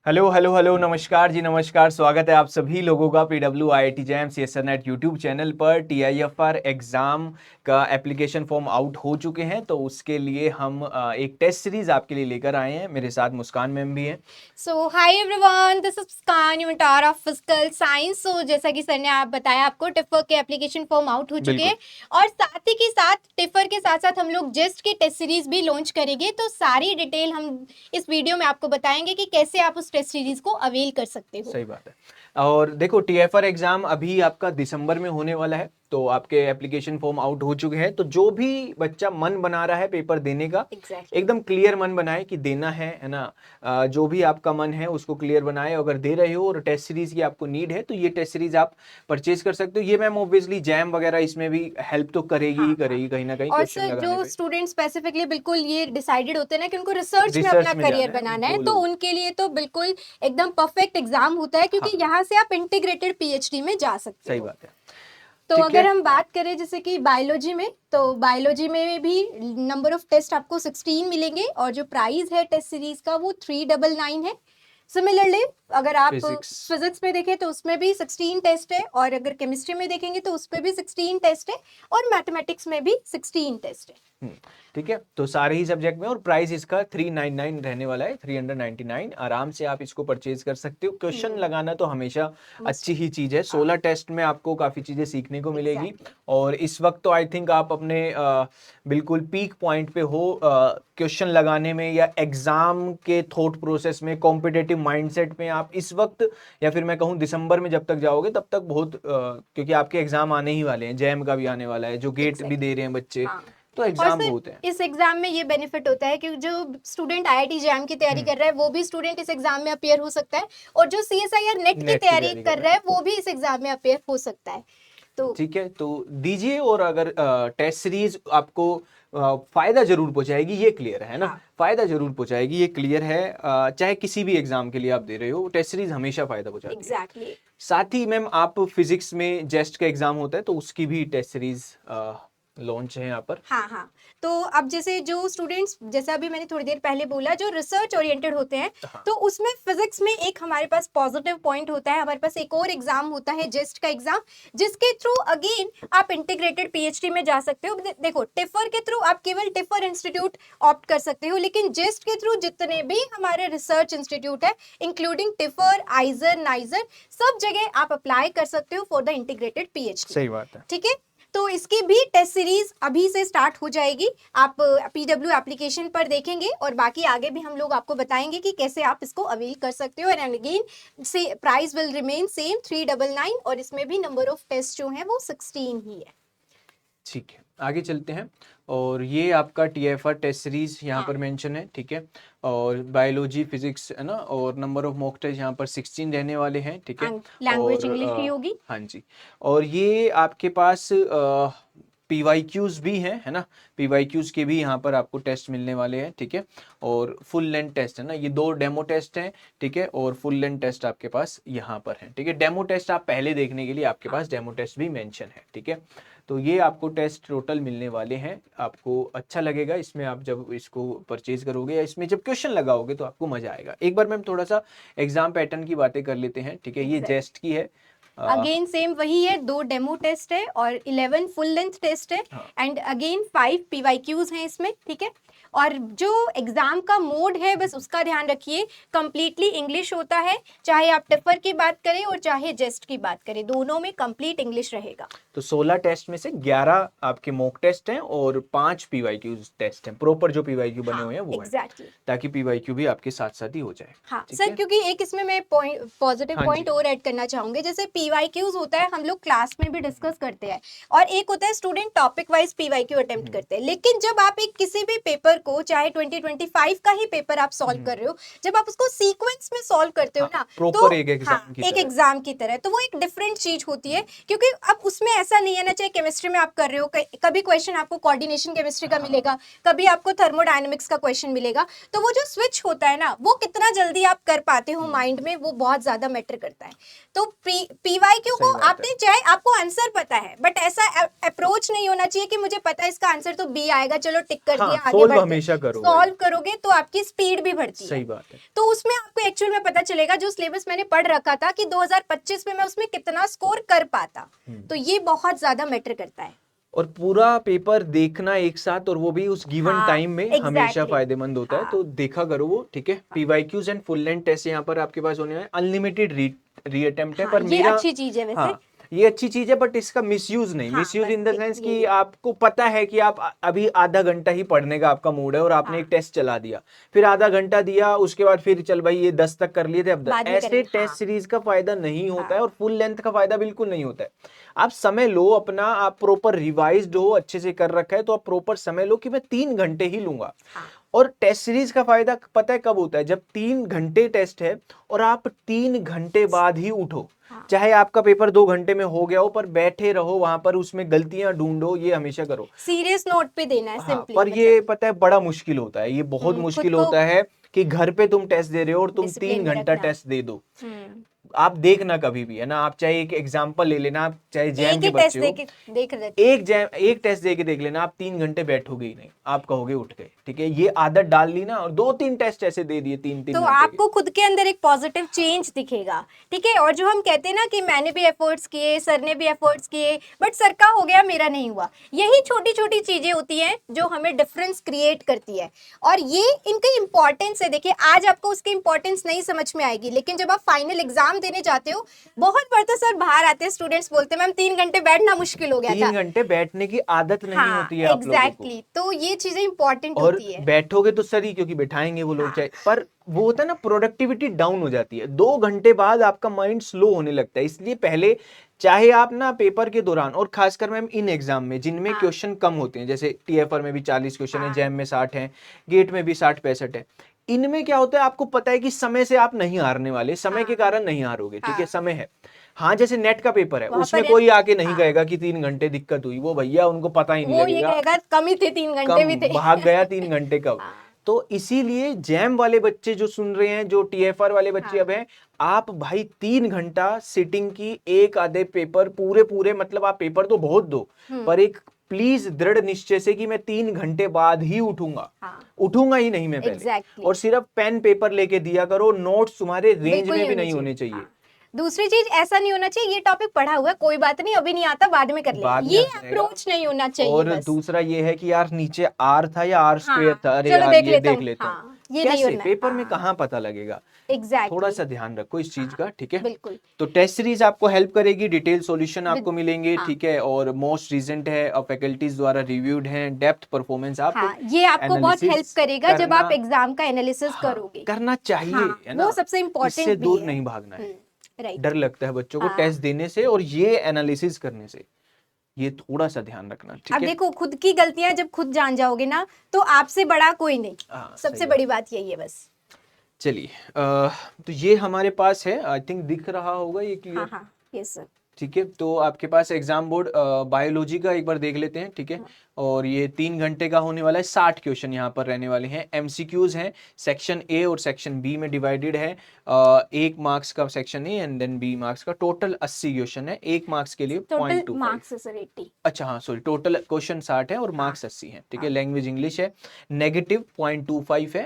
Hello hello hello, नमस्कार जी, नमस्कार। स्वागत है आप सभी लोगों का PWIIT jam CSR net YouTube channel पर। TIFR एग्ज़ाम का एप्लीकेशन फॉर्म आउट हो चुके हैं, तो उसके लिए हम एक टेस्ट सीरीज़ आपके लिए लेकर आए हैं। मेरे साथ मुस्कान मैम भी हैं। So hi everyone, this is Muskan, mentor of physical science. So जैसा कि सर ने आप बताया, आपको टिफर के एप्लीकेशन फॉर्म आउट हो चुके बिल्कुल हैं और साथ ही के साथ टिफर के साथ साथ हम लोग जेस्ट की टेस्ट सीरीज भी लॉन्च करेंगे। तो सारी डिटेल हम इस वीडियो में आपको बताएंगे कि कैसे आप उस टेस्ट सीरीज को अवेल कर सकते हो। सही बात है। और देखो, TIFR एग्जाम अभी आपका दिसंबर में होने वाला है, तो आपके एप्लीकेशन फॉर्म आउट हो चुके हैं। तो जो भी बच्चा मन बना रहा है पेपर देने का, एग्जैक्टली एकदम क्लियर मन बनाए कि देना है ना। जो भी आपका मन है उसको क्लियर बनाए। अगर दे रहे हो और टेस्ट सीरीज की आपको नीड है, तो ये टेस्ट सीरीज आप परचेज कर सकते हो। ये मैम ऑब्वियसली जैम वगैरह इसमें भी हेल्प तो करेगी ही हाँ हाँ। करेगी, कहीं ना कहीं और क्वेश्चन सर, लगाने जो में। स्टूडेंट स्पेसिफिकली बिल्कुल ये डिसाइडेड होते हैं ना कि उनको रिसर्च में अपना रिसर्च में करियर जाना है बनाना है, वो तो लोग। उनके लिए तो बिल्कुल एकदम परफेक्ट एग्जाम होता है, क्योंकि हाँ, यहाँ से आप इंटीग्रेटेड पीएचडी में जा सकते सही हो। बात है। तो ठीक अगर है। हम बात करें जैसे कि बायोलॉजी में, तो बायोलॉजी में भी नंबर ऑफ टेस्ट आपको 16 मिलेंगे और जो प्राइस है टेस्ट सीरीज का वो 399 है। सिमिलरली अगर आप फिजिक्स। फिजिक्स में देखें तो उसमें भी 16 टेस्ट है, और अगर केमिस्ट्री में देखेंगे तो उसमें भी 16 टेस्ट है, और मैथमेटिक्स में भी 16 टेस्ट है। हम्म, ठीक है। तो सारे ही सब्जेक्ट में, और प्राइस इसका 399 रहने वाला है, 399। आराम से आप इसको परचेज कर सकते हो। क्वेश्चन लगाना तो हमेशा मस्ट अच्छी है। ही चीज है। हाँ, 16 टेस्ट में आपको काफी चीजें सीखने को मिलेगी। एग्जैक्टली। और इस वक्त तो आई थिंक आप अपने बिल्कुल पीक पॉइंट पे हो क्वेश्चन लगाने में, या एग्जाम के थॉट प्रोसेस में, कॉम्पिटेटिव माइंडसेट में। आप इस वक्त, या फिर मैं कहूँ दिसंबर में जब तक जाओगे तब तक बहुत क्योंकि आपके एग्जाम आने ही वाले हैं, जैम का भी आने वाला है, जो गेट भी दे एग्जैक्टली। रहे हैं बच्चे। हाँ। तो और एग्जाम सर, बहुत है। इस एग्जाम में ये बेनिफिट होता है कि जो स्टूडेंट आईआईटी जैम की तैयारी हम्म, कर रहा है वो भी स्टूडेंट इस एग्जाम में अपियर हो सकता है, और जो सीएसआईआर नेट की नेट की तैयारी तैयारी कर कर रहा रहा है। है वो भी इस एग्जाम में अपियर हो सकता है। तो ठीक है, तो दीजिए। और अगर टेस्ट सीरीज आपको फायदा जरूर पहुंचाएगी, ये क्लियर है ना। हाँ, फायदा जरूर पहुंचाएगी, ये क्लियर है। चाहे किसी भी एग्जाम के लिए आप दे रहे हो, टेस्ट सीरीज हमेशा फायदा पहुंचाती है। एग्जैक्टली। साथ ही मैम, आप फिजिक्स में जेस्ट का एग्जाम होता है, तो उसकी भी टेस्ट सीरीज लॉन्च है यहाँ पर। हाँ हाँ। तो अब जैसे जो स्टूडेंट्स, जैसा अभी मैंने थोड़ी देर पहले बोला, जो रिसर्च ओरिएंटेड होते हैं, हाँ। तो उसमें फिजिक्स में एक हमारे पास पॉजिटिव पॉइंट होता है। हमारे पास एक और एग्जाम होता है, जेस्ट का एग्जाम, जिसके थ्रू अगेन आप इंटीग्रेटेड पीएचडी में जा सकते हो। देखो, टिफर के थ्रू आप केवल टिफर इंस्टीट्यूट ऑप्ट कर सकते हो, लेकिन जेस्ट के थ्रू जितने भी हमारे रिसर्च इंस्टीट्यूट है, इंक्लूडिंग टिफर, आइजर, नाइजर, सब जगह आप अप्लाई कर सकते हो फॉर द इंटीग्रेटेड पीएचडी। सही बात है। ठीक है। तो इसकी भी टेस्ट सीरीज अभी से स्टार्ट हो जाएगी। आप पीडब्ल्यू एप्लीकेशन पर देखेंगे, और बाकी आगे भी हम लोग आपको बताएंगे कि कैसे आप इसको अवेल कर सकते हो। एंड अगेन से प्राइस विल रिमेन सेम 399, और इसमें भी नंबर ऑफ टेस्ट जो है वो 16 ही है। ठीक है, आगे चलते हैं। और ये आपका TIFR टेस्ट सीरीज यहाँ हाँ, पर मेंशन है, ठीक है। और बायोलॉजी, फिजिक्स है ना, और नंबर ऑफ मॉक टेस्ट यहाँ पर 16 रहने वाले हैं, ठीक है। लैंग्वेज और इंग्लिश की होगी। हाँ जी। और ये आपके पास PYQs भी हैं, है ना। PYQs के भी यहाँ पर आपको टेस्ट मिलने वाले हैं, ठीक है। और फुल लेंथ टेस्ट है ना, ये 2 डेमो टेस्ट हैं, ठीक है। और फुल लेंथ टेस्ट आपके पास यहाँ पर है, ठीक है। डेमो टेस्ट आप पहले देखने के लिए आपके हाँ, पास डेमो टेस्ट भी मेंशन है, ठीक है। तो ये आपको टेस्ट टोटल मिलने वाले हैं। आपको अच्छा लगेगा इसमें, आप जब इसको परचेज करोगे या इसमें जब क्वेश्चन लगाओगे तो आपको मजा आएगा। एक बार मैम थोड़ा सा एग्जाम पैटर्न की बातें कर लेते हैं, ठीक है। ये एग्जैक्ट। जेस्ट की है। अगेन सेम वही है, 2 डेमो टेस्ट है और 11 फुल लेंथ टेस्ट है। हाँ। एंड अगेन 5 पीवाईक्यूज हैं इसमें, ठीक है। और जो एग्जाम का मोड है, बस उसका ध्यान रखिए, कंप्लीटली इंग्लिश होता है। चाहे आप टिफर की बात करें और चाहे जेस्ट की बात करें, दोनों में कंप्लीट इंग्लिश रहेगा। तो 16 टेस्ट में से 11 आपके मॉक टेस्ट हैं और 5 PYQ टेस्ट हैं। प्रॉपर जो PYQ बने हाँ, हुए हैं वो है, एग्जैक्टली। ताकि PYQ भी आपके साथ साथ ही हो जाए। हाँ ठीक सर, है। क्योंकि एक इसमें मैं पॉजिटिव हाँ जी। पॉइंट और ऐड करना चाहूंगी। जैसे पीवाईक्यूज होता है, हम लोग क्लास में भी डिस्कस करते हैं, और एक होता है student topic wise PYQ attempt hmm, करते हैं। लेकिन जब आप एक किसी भी पेपर को, चाहे 2025 का ही पेपर आप सॉल्व हम्म, कर रहे हो, जब आप उसको सीक्वेंस में सॉल्व करते हो हाँ, ना, तो प्रॉपर एक हाँ, एग्जाम की एक तरह। एग्जाम की तरह, तो वो एक डिफरेंट चीज होती है। क्योंकि अब उसमें ऐसा नहीं है ना, चाहे केमिस्ट्री में आप कर रहे हो, कभी क्वेश्चन आपको कोऑर्डिनेशन केमिस्ट्री का हाँ, मिलेगा, कभी आपको थर्मोडायनेमिक्स का क्वेश्चन मिलेगा। तो वो जो स्विच होता है ना, वो कितना जल्दी आप कर पाते हो माइंड में, वो बहुत ज्यादा मैटर करता है। तो पीवाईक्यू को सही बात है। आपने चाहे आपको आंसर पता है बट ऐसा अप्रोच नहीं होना चाहिए कि मुझे पता है इसका आंसर तो बी आएगा, चलो टिक कर हाँ, दिया, आगे solve बढ़ते हमेशा करो भाई। सॉल्व करोगे तो आपकी स्पीड भी बढ़ती सही है। बात है। तो उसमें आपको एक्चुअल में पता चलेगा जो सिलेबस मैंने पढ़ रखा था कि 2025 में मैं उसमें कितना स्कोर कर पाता। तो ये बहुत ज्यादा मैटर करता है। और पूरा पेपर देखना एक साथ, और वो भी उस गिवन हाँ, टाइम में हमेशा exactly। फायदेमंद होता है। हाँ। तो देखा करो वो, ठीक है। PYQs and full length test यहाँ पर आपके पास होने वाले, अनलिमिटेड रीअटेम्प्ट है। हाँ, पर ये मेरा, अच्छी चीज है वैसे। हाँ ये अच्छी चीज है, बट इसका मिसयूज नहीं। हाँ, मिसयूज बस इन द सेंस यही कि है। आपको पता है कि आप अभी आधा घंटा ही पढ़ने का आपका मूड है और आपने हाँ। एक टेस्ट चला दिया, फिर आधा घंटा दिया, उसके बाद फिर चल भाई ये 10 तक कर लिए थे, अब बाद में ऐसे करेंगे। टेस्ट हाँ। सीरीज का फायदा नहीं होता है, हाँ। और फुल लेंथ का फायदा बिल्कुल नहीं होता है। आप समय लो अपना, आप प्रॉपर रिवाइज्ड हो, अच्छे से कर रखा है, तो आप प्रॉपर समय लो कि मैं 3 घंटे ही लूंगा। हाँ। और टेस्ट सीरीज का फायदा पता है कब होता है? जब 3 घंटे टेस्ट है और आप 3 घंटे बाद ही उठो। हाँ। चाहे आपका पेपर 2 घंटे में हो गया हो, पर बैठे रहो वहां पर, उसमें गलतियां ढूंढो, ये हमेशा करो। सीरियस नोट पे देना है हाँ, सिंपली। पर ये पता है बड़ा मुश्किल होता है, ये बहुत खुद मुश्किल को होता है कि घर पे तुम टेस्ट दे रहे हो और तुम 3 डिसिप्लिन में घंटा रखना। टेस्ट दे दो। हम्म। आप देखना कभी भी, है ना, आप चाहे एक एग्जांपल ले लेना, आप चाहे जैम एक के ही टेस्ट बच्चे हो, देख लेते। एक टेस्ट दे के देख लेना, आप 3 घंटे बैठोगे ही नहीं, आप कहोगे उठ गए। ठीक है, ये आदत डाल ली ना, और 2-3 टेस्ट ऐसे दे दिए 3-3 तो घंटे के। आपको खुद के अंदर एक पॉजिटिव चेंज दिखेगा। ठीक है, और जो हम कहते हैं ना कि मैंने भी एफर्ट्स किए, सर ने भी एफर्ट्स किए, बट सर का हो गया, मेरा नहीं हुआ। यही छोटी छोटी चीजें होती हैं जो हमें डिफरेंस क्रिएट करती है, और ये इनकी इंपॉर्टेंस है। देखिए, आज आपको उसकी इंपॉर्टेंस नहीं समझ में आएगी, लेकिन जब आप फाइनल एग्जाम देने जाते हो, बहुत बार तो सर बाहर आते हैं, स्टूडेंट्स बोलते हैं मैम 3 घंटे बैठना मुश्किल हो गया 3 था। घंटे बैठने की आदत नहीं हाँ, होती है आप लोगों को। एग्जैक्टली। तो ये चीजें इंपॉर्टेंट और होती है। बैठोगे तो सही, क्योंकि बैठाएंगे वो लोग, हाँ। चाहे, पर वो होता है ना, प्रोडक्टिविटी डाउन हो जाती है 2 घंटे बाद, आपका माइंड स्लो होने लगता है। इसलिए पहले, चाहे आप ना पेपर के दौरान, और खासकर मैम इन एग्जाम में जिनमें हाँ। क्वेश्चन कम होते हैं, जैसे टीएफआर में भी 40 क्वेश्चन है, हाँ। जैम में 60 है, गेट में भी 60-65 है, इनमें क्या होता है, आपको पता है कि समय से आप नहीं हारने वाले, समय के हाँ। कारण नहीं हारोगे। ठीक है, हाँ। समय है। हाँ, जैसे नेट का पेपर है, वहां उसमें पर कोई आके नहीं हाँ, कहेगा कि 3 घंटे दिक्कत हुई, वो भैया उनको पता ही नहीं वो ये लगेगा कहेगा कम ही थे, 3 घंटे कम भी थे। भाग गया 3 घंटे कब। हाँ। तो इसीलिए जैम वाले बच्चे जो सुन रहे हैं, जो टीएफआर वाले बच्चे हाँ। अब हैं, आप भाई 3 घंटा सिटिंग की, एक आधे पेपर पूरे पूरे, मतलब आप पेपर तो बहुत दो, पर एक प्लीज दृढ़ निश्चय से कि मैं 3 घंटे बाद ही उठूंगा। हाँ। उठूंगा ही नहीं मैं पहले। Exactly। और सिर्फ पेन पेपर लेके दिया करो, नोट्स तुम्हारे रेंज बिल्कुल में भी होनी नहीं होने चाहिए। हाँ। दूसरी चीज, ऐसा नहीं होना चाहिए ये टॉपिक पढ़ा हुआ है, कोई बात नहीं, अभी नहीं आता, बाद में कर लेंगे, बाद में ये आ जाएगा। अप्रोच नहीं होना चाहिए और बस। दूसरा ये है कि यार नीचे आर था या आर स्क्वेयर हाँ, था, अरे चलो यार देख ये लेता देख हूँ। लेता हूँ। हाँ, ये नहीं कैसे होना है। पेपर में हाँ, कहाँ पता लगेगा? एग्जैक्टली। थोड़ा सा ध्यान रखो इस चीज का, ठीक है। बिल्कुल। तो टेस्ट सीरीज आपको हेल्प करेगी, डिटेल सॉल्यूशन आपको मिलेंगे, हाँ। ठीक है, और मोस्ट रीसेंट है और फैकल्टीज द्वारा रिव्यूड है, डेप्थ परफॉर्मेंस आप हाँ, ये आपको बहुत हेल्प एनालिसिस करेगा जब आप करना, एग्जाम का एनालिसिस हाँ, करोगे। करना चाहिए, हाँ, है ना। वो सबसे इससे इम्पोर्टेंट भी दूर है। नहीं भागना है। राइट। डर लगता है बच्चों को हाँ। टेस्ट देने से, और ये एनालिसिस करने से, ये थोड़ा सा ध्यान रखना, ठीक अब है। देखो, खुद की गलतियां जब खुद जान जाओगे ना, तो आपसे बड़ा कोई नहीं। हाँ, सबसे सही बड़ी बात यही है बस। चलिए, तो ये हमारे पास है, आई थिंक दिख रहा होगा ये हाँ। क्लियर। हाँ, यस सर। ठीक है, तो आपके पास एग्जाम बोर्ड बायोलॉजी का एक बार देख लेते हैं, ठीक है। और ये 3 घंटे का होने वाला है, 60 क्वेश्चन यहाँ पर रहने वाले हैं, एमसीक्यूज हैं, सेक्शन ए और सेक्शन बी में डिवाइडेड है। 1 मार्क्स का section A and then B marks का, टोटल 80 क्वेश्चन है, 1 मार्क्स के लिए टोटल 0.25। मार्क्स है सर 80। अच्छा हाँ, सॉरी, टोटल क्वेश्चन 60 है और मार्क्स 80 हैं, ठीक है। लैंग्वेज इंग्लिश है, नेगेटिव 0.25 है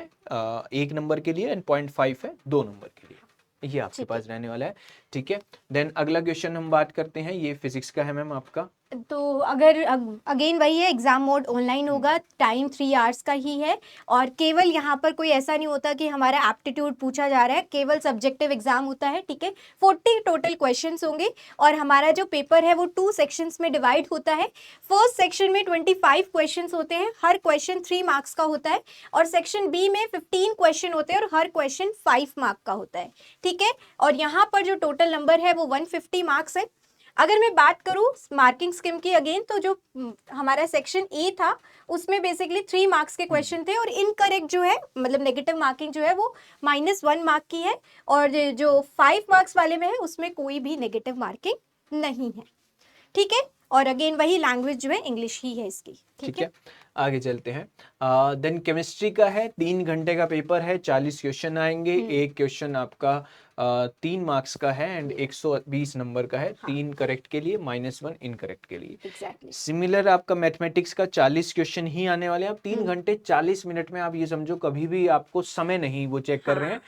1 नंबर के लिए, एंड 0.5 है 2 नंबर के लिए, ये आपके पास रहने वाला है, ठीक है। देन अगला क्वेश्चन हम बात करते हैं, ये फिजिक्स का है मैम आपका। तो अगर अगेन वही है, एग्जाम मोड ऑनलाइन होगा, टाइम 3 आवर्स का ही है, और केवल यहाँ पर कोई ऐसा नहीं होता कि हमारा एप्टीट्यूड पूछा जा रहा है, केवल सब्जेक्टिव एग्जाम होता है, ठीक है। 40 टोटल क्वेश्चंस होंगे, और हमारा जो पेपर है वो 2 सेक्शंस में डिवाइड होता है। फर्स्ट सेक्शन में 25 क्वेश्चंस होते हैं, हर क्वेश्चन 3 मार्क्स का होता है, और सेक्शन बी में 15 क्वेश्चन होते हैं और हर क्वेश्चन 5 मार्क का होता है, ठीक है। और यहाँ पर जो टोटल नंबर है वो 150 मार्क्स है। अगर मैं बात करूं मार्किंग स्कीम की अगेन, तो जो हमारा सेक्शन ए था उसमें बेसिकली 3 मार्क्स के क्वेश्चन थे, और इनकरेक्ट जो है, मतलब नेगेटिव मार्किंग जो है वो -1 मार्क की है, और जो 5 मार्क्स वाले में है उसमें कोई भी नेगेटिव मार्किंग नहीं है, ठीक है। और अगेन वही लैंग्वेज जो है इंग्लिश ही है इसकी, ठीक है। आगे चलते हैं। देन केमिस्ट्री का है, 3 घंटे का पेपर है, 40 क्वेश्चन आएंगे। एक क्वेश्चन आपका 3 मार्क्स का है एंड 120 नंबर का है। 3 करेक्ट के लिए, -1 इनकरेक्ट के लिए। एग्जैक्टली सिमिलर आपका मैथमेटिक्स का 40 क्वेश्चन ही आने वाले हैं। आप 3 घंटे 40 मिनट में, आप ये समझो कभी भी आपको समय नहीं वो चेक कर रहे हैं,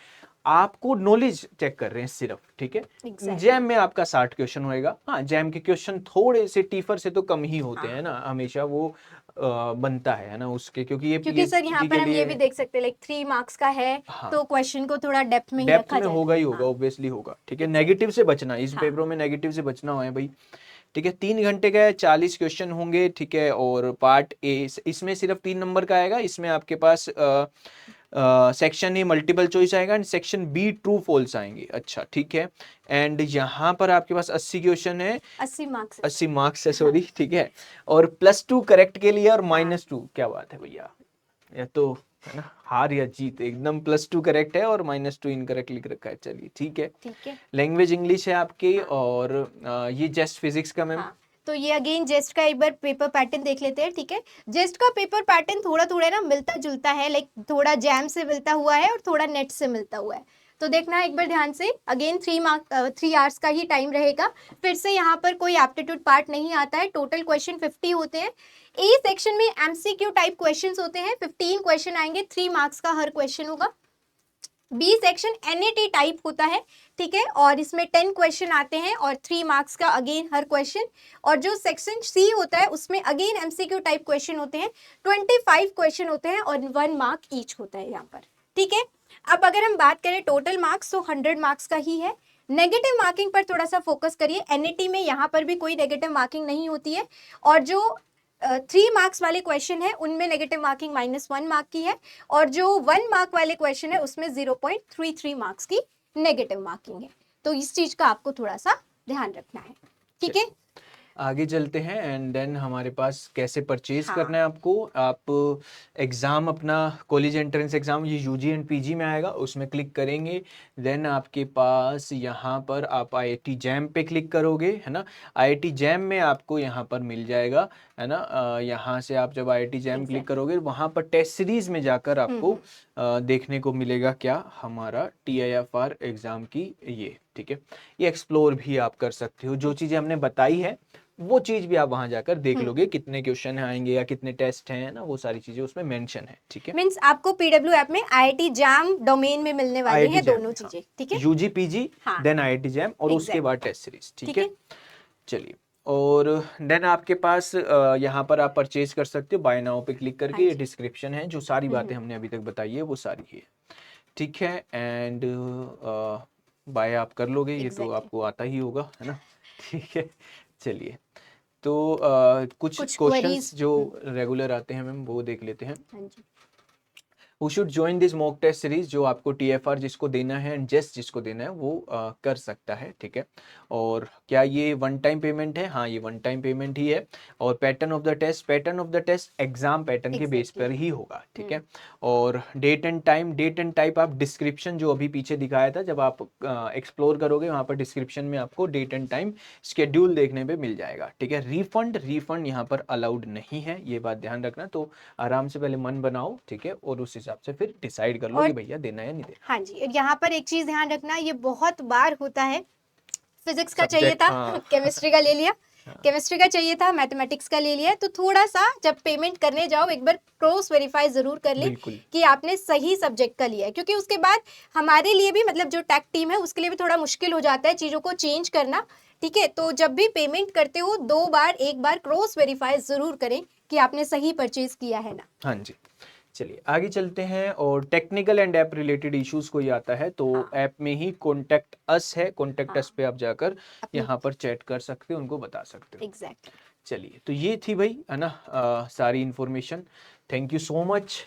आपको नॉलेज चेक कर रहे हैं सिर्फ, ठीक है। Exactly. जैम में आपका 60 क्वेश्चन होएगा। हाँ, जैम के क्वेश्चन थोड़े से टीफर से तो कम ही होते हैं ना, हमेशा वो बनता है ना उसके, क्योंकि सर यहाँ पर हम ये भी देख सकते हैं लाइक 3 मार्क्स का है, तो क्वेश्चन को थोड़ा डेप्थ में ही डेप्थ रखा में जाएगा। होगा ही होगा, ऑब्वियसली होगा, ठीक है। नेगेटिव से बचना, इस पेपरों में नेगेटिव से बचना हुआ है भाई, ठीक है। 3 घंटे का है, 40 क्वेश्चन होंगे, ठीक है। और पार्ट ए इसमें सिर्फ 3 नंबर का आएगा। इसमें आपके पास सेक्शन ए मल्टीपल चॉइस आएगा and section B true false आएंगे। अच्छा, ठीक है। एंड यहाँ पर आपके पास 80 क्वेश्चन है, 80 मार्क्स है, सॉरी, ठीक है। और +2 करेक्ट के लिए और -2, क्या बात है भैया, ये तो है ना हार या जीत, एकदम +2 करेक्ट है और -2 इनकरेक्ट लिख रखा है। चलिए, ठीक है। लैंग्वेज इंग्लिश है आपकी, और ये जस्ट फिजिक्स का मैम। तो ये अगेन जेस्ट का एक बार पेपर पैटर्न देख लेते हैं, ठीक है। जेस्ट का पेपर पैटर्न थोड़ा थोड़ा ना मिलता जुलता है, लाइक थोड़ा जैम से मिलता हुआ है और थोड़ा नेट से मिलता हुआ है, तो देखना एक बार ध्यान से। अगेन 3 आवर्स का ही टाइम रहेगा। फिर से यहाँ पर कोई एप्टीट्यूड पार्ट नहीं आता है। टोटल क्वेश्चन 50 होते हैं। ए सेक्शन में एमसीक्यू टाइप क्वेश्चंस होते हैं, 15 क्वेश्चन आएंगे, 3 मार्क्स का हर क्वेश्चन होगा। बी सेक्शन एनएटी टाइप होता है, ठीक है, और इसमें 10 क्वेश्चन आते हैं और 3 मार्क्स का अगेन हर क्वेश्चन। और जो सेक्शन सी होता है उसमें अगेन एमसीक्यू टाइप क्वेश्चन होते हैं, 25 क्वेश्चन होते हैं और 1 मार्क ईच होता है यहाँ पर, ठीक है। अब अगर हम बात करें टोटल मार्क्स, तो 100 मार्क्स का ही है। नेगेटिव मार्किंग पर थोड़ा सा फोकस करिए। एनएटी में यहाँ पर भी कोई नेगेटिव मार्किंग नहीं होती है, और जो 3 मार्क्स वाले क्वेश्चन है उनमें नेगेटिव मार्किंग -1 मार्क की है, और जो 1 मार्क वाले क्वेश्चन है उसमें 0.33 मार्क्स की नेगेटिव मार्किंग है। तो इस चीज का आपको थोड़ा सा ध्यान रखना है, ठीक है। आगे चलते हैं एंड देन हमारे पास कैसे परचेज करना है आपको। आप एग्ज़ाम अपना कॉलेज एंट्रेंस एग्ज़ाम, ये यूजी एंड पीजी में आएगा, उसमें क्लिक करेंगे। देन आपके पास यहाँ पर आप आईआईटी जैम पे क्लिक करोगे, है ना। आईआईटी जैम में आपको यहाँ पर मिल जाएगा, है ना। यहाँ से आप जब आईआईटी जैम क्लिक करोगे, वहाँ पर टेस्ट सीरीज में जाकर आपको देखने को मिलेगा क्या, हमारा TIFR एग्ज़ाम की ये, ठीक है। ये एक्सप्लोर भी आप कर सकते हो, जो चीज़ें हमने बताई है वो चीज भी आप वहां जाकर देख लोगे, कितने क्वेश्चन आएंगे या कितने टेस्ट हैं ना, वो सारी चीजें उसमें मेंशन है, ठीक है। मींस आपको पीडब्ल्यू ऐप में आईआईटी जैम डोमेन में मिलने वाली है दोनों चीजें, ठीक है। UG PG then IIT JAM और उसके बाद टेस्ट सीरीज, ठीक है। चलिए, और देन आपके पास यहाँ पर आप परचेज कर सकते हो बाय नाउ पे क्लिक करके। ये डिस्क्रिप्शन है, जो सारी बातें हमने अभी तक बताई है वो सारी है, ठीक है। एंड बाय आप कर लोगे, ये तो आपको आता ही होगा, है ना, ठीक है। चलिए, तो कुछ क्वेश्चंस जो रेगुलर आते हैं मैम वो देख लेते हैं। Who should join this mock test series, जो आपको TFR जिसको देना है एंड जेस्ट जिसको देना है वो कर सकता है, ठीक है। और क्या ये 1 टाइम पेमेंट है? हाँ, ये 1 टाइम पेमेंट ही है। और pattern of the test exam pattern के बेस पर ही होगा, ठीक है। और डेट एंड टाइप आप डिस्क्रिप्शन जो अभी पीछे दिखाया था, जब आप एक्सप्लोर करोगे वहाँ पर डिस्क्रिप्शन में आपको डेट एंड टाइम शेड्यूल देखने पे मिल जाएगा, ठीक है। रिफंड यहाँ पर अलाउड नहीं है, ये बात ध्यान रखना। तो आराम से पहले मन बनाओ, ठीक है, और उस हिसाब से फिर डिसाइड कर लो कि भैया देना है या नहीं देना। हाँ जी, यहाँ पर एक चीज ध्यान रखना, ये बहुत बार होता है। फिजिक्स का चाहिए था, केमिस्ट्री का ले लिया, केमिस्ट्री का चाहिए था, मैथमेटिक्स का ले लिया। तो थोड़ा सा जब पेमेंट करने जाओ एक बार क्रॉस वेरीफाई जरूर कर ले कि आपने सही सब्जेक्ट का लिया है, क्योंकि उसके बाद हमारे लिए भी, मतलब जो टेक टीम है उसके लिए भी थोड़ा मुश्किल हो जाता है चीजों को चेंज करना, ठीक है। तो जब भी पेमेंट करते हो 2 बार 1 बार क्रॉस वेरीफाई जरूर करें कि आपने सही परचेज किया है ना। हाँ जी, चलिए आगे चलते हैं। और technical and app related issues कोई आता है तो ऐप में ही कॉन्टेक्ट अस है, कॉन्टेक्ट अस पे आप जाकर यहाँ पर चैट कर सकते हो, उनको बता सकते हो। एग्जैक्टली। चलिए, तो ये थी भाई, है ना, सारी information. Thank you so much.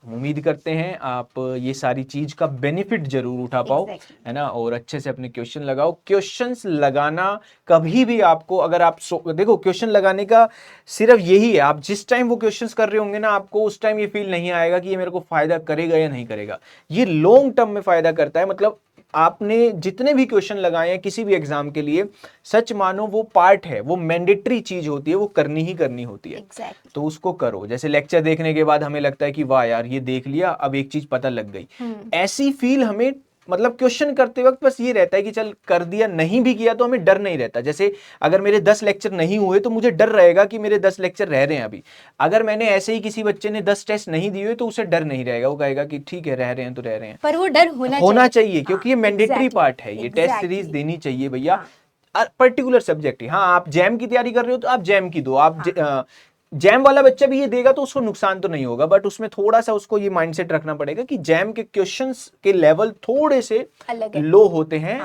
उम्मीद करते हैं आप ये सारी चीज का बेनिफिट जरूर उठा पाओ, है ना, और अच्छे से अपने क्वेश्चन लगाओ। क्वेश्चंस लगाना कभी भी आपको, अगर आप देखो, क्वेश्चन लगाने का सिर्फ यही है, आप जिस टाइम वो क्वेश्चंस कर रहे होंगे ना, आपको उस टाइम ये फील नहीं आएगा कि ये मेरे को फायदा करेगा या नहीं करेगा। ये लॉन्ग टर्म में फायदा करता है, मतलब आपने जितने भी क्वेश्चन लगाए हैं किसी भी एग्जाम के लिए, सच मानो वो पार्ट है, वो मैंडेटरी चीज होती है, वो करनी ही करनी होती है। एग्जैक्टली। तो उसको करो। जैसे लेक्चर देखने के बाद हमें लगता है कि वाह यार ये देख लिया, अब एक चीज पता लग गई, ऐसी फील हमें मतलब क्वेश्चन करते वक्त बस ये रहता है कि चल कर दिया, नहीं भी किया तो हमें डर नहीं रहता। जैसे अगर मेरे 10 लेक्चर नहीं हुए तो मुझे डर रहेगा कि मेरे 10 लेक्चर रह रहे हैं अभी। अगर मैंने ऐसे ही किसी बच्चे ने 10 टेस्ट नहीं दिए हुए तो उसे डर नहीं रहेगा, वो कहेगा कि ठीक है रह रहे हैं तो रह रहे हैं। पर वो डर होना चाहिए क्योंकि ये मैंडेटरी exactly, पार्ट है, ये टेस्ट सीरीज exactly. देनी चाहिए भैया। पर्टिकुलर सब्जेक्ट है। हाँ, आप जैम की तैयारी कर रहे हो तो आप जैम की दो, आप जैम वाला बच्चा भी ये देगा तो उसको नुकसान तो नहीं होगा, बट उसमें थोड़ा सा उसको ये माइंडसेट रखना पड़ेगा कि जैम के क्वेश्चंस के लेवल थोड़े से अलग है। लो होते हैं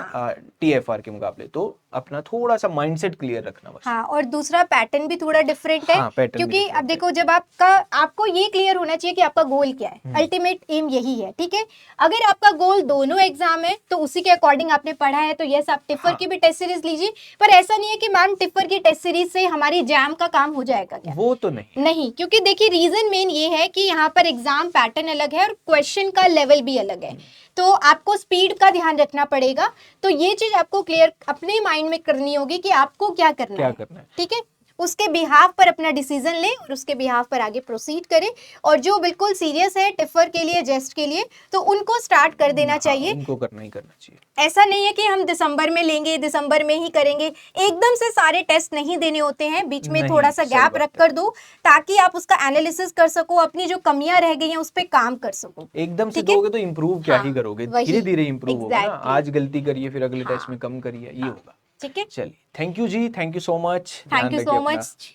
टीएफआर के मुकाबले, तो अपना थोड़ा सा माइंडसेट क्लियर रखना बस। हाँ, और दूसरा पैटर्न भी थोड़ा डिफरेंट है। हाँ, pattern भी क्योंकि different अब देखो जब आपको ये क्लियर होना चाहिए कि आपका गोल क्या है, अल्टीमेट एम यही है, ठीक है। अगर आपका गोल दोनों एग्जाम है तो उसी के अकॉर्डिंग आपने पढ़ा है तो यस आप टिफर की भी टेस्ट सीरीज लीजिए, पर ऐसा नहीं है कि मैम टिफर की टेस्ट सीरीज से हमारी जैम का काम हो जाएगा क्या, वो तो नहीं, क्योंकि देखिए रीजन मेन ये है कि यहाँ पर एग्जाम पैटर्न अलग है और क्वेश्चन का लेवल भी अलग है, तो आपको स्पीड का ध्यान रखना पड़ेगा। तो ये चीज आपको क्लियर अपने माइंड में करनी होगी कि आपको क्या करना है, ठीक है। उसके बिहाफ पर अपना डिसीजन ले और उसके बिहाफ पर आगे प्रोसीड करें। और जो बिल्कुल सीरियस है टिफर के लिए, जेस्ट के लिए, तो उनको स्टार्ट कर देना चाहिए। उनको करना ही करना चाहिए। ऐसा नहीं है कि हम दिसंबर में लेंगे, दिसंबर में ही करेंगे, एकदम से सारे टेस्ट नहीं देने होते हैं, बीच में थोड़ा सा गैप रख कर दो ताकि आप उसका एनालिसिस कर सको, अपनी जो कमियां रह गई हैं उस पर काम कर सको। एकदम से दोगे तो इम्प्रूव क्या ही करोगे, धीरे धीरे इम्प्रूव होगा ना। आज गलती करिए फिर अगले टेस्ट में कम करिए, ये होगा। ठीक है, चलिए, thank you ji, thank you so much. Thank you so much.